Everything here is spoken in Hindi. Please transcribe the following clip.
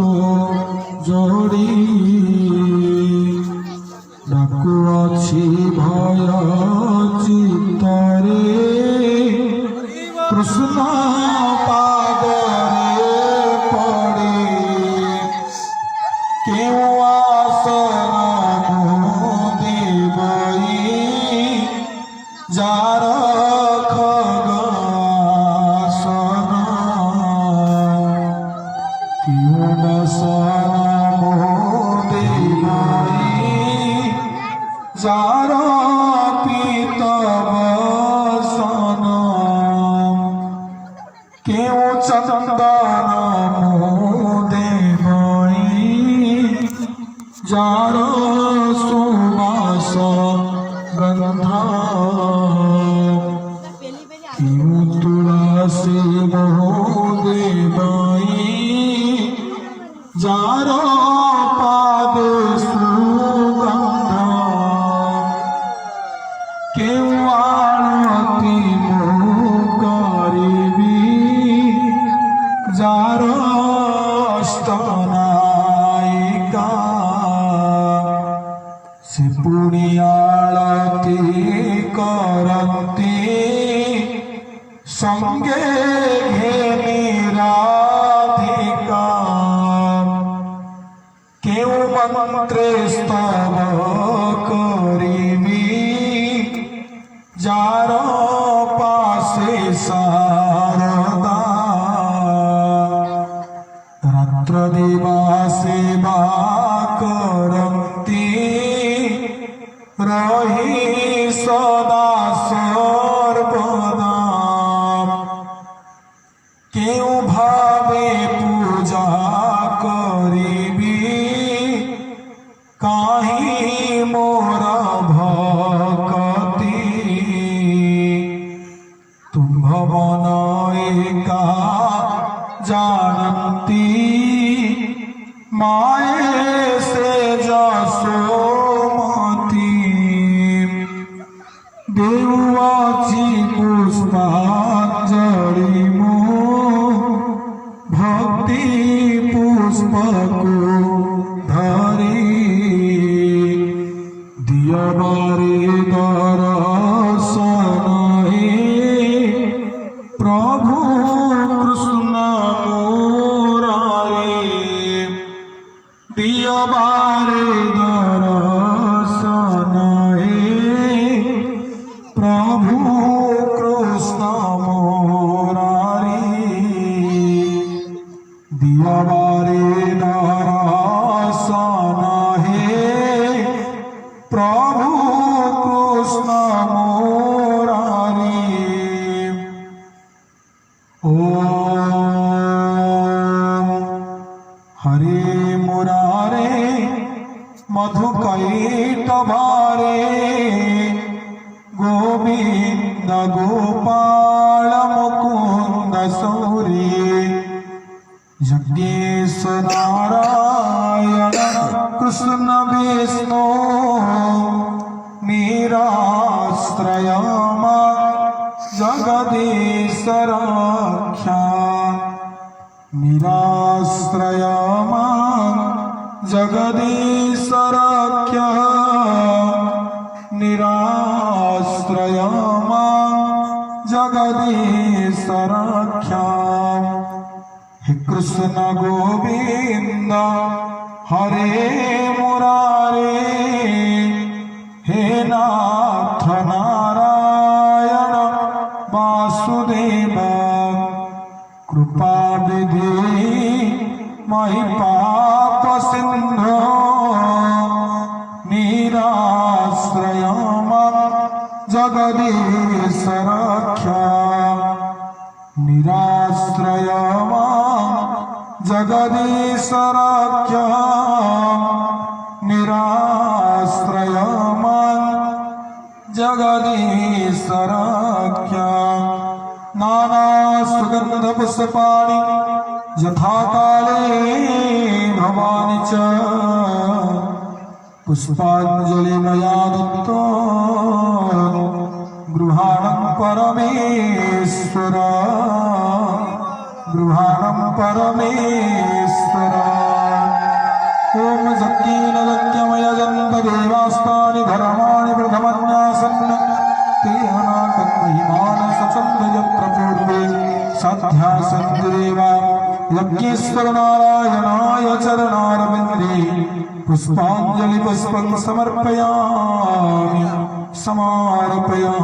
ହାତ ଯୋଡ଼ି ଡାକୁଅଛି ଭୟ ଚିତ୍ତରେ କୃଷ୍ଣ ପାଦରେ ପଡ଼ି କେଉଁ ଆସନ ମୁଁ ଦେବଇ ଯାର ଖଗଆସନ କେଉଁ ବସନ ମୁଁ ଦେବଇ ଯାର ପୀତବସନ কেউ চন্দন দেবই যার সুবাস গন্ধ কেউ তুলসী দেবই যার পাদ সুগন্ধ কেউ আরতি जार अष्टनायिका से पुणी आळती करती संगे घेनी राधिका केउ मंत्रे स्तव करिबी जार पासे शारदा रात्र दिवा सेवा करती रही सदा सर्वदा केउ भावे पूजा करिबी काहि मोर भक्ति तुम्भ मन एका जानती माए से जसोमती देवाची पुष्पांजलि मो भक्ति पुष्प को धरी दियबारे दर्शन प्रभु कृष्ण दियबारे दर्शन प्रभु कृष्ण मुरारी दियबारे दर्शन प्रभु कृष्ण मुरारी हरे मुरारे मधुकैटभारे गोविंद गोपाल मुकुंद सौरी जगदीश नारायण कृष्ण विष्णु निराश्रयमा जगदीश रक्षा निराश्रयमा जगदीश रक्षा निराश्रयमा जगदीश रक्षा हे कृष्ण गोविंद हरे मुरारे हे नाथ नारायण वासुदेव कृपा विधि महि पाप सिंधु निराश्रयमा जगदीश रक्षा निराश्रयमा जगदीश रक्षा निराश्रयमा जगदीश रक्षा नाना सुगंध पुष्पाणि यथा काले भवानि च पुष्पांजलि मया दत्तो गृहाणं परमेश्वर गृहाणं परमेश्वर। सन् ते अनाकन्महिमान सचन्द यत्र पूर्वे सध्यासन्ति देवा यज्ञेश्वर नारायणाय चरणारविन्दे पुष्पाञ्जलि पुष्पं समर्पयामि समार्पयामि।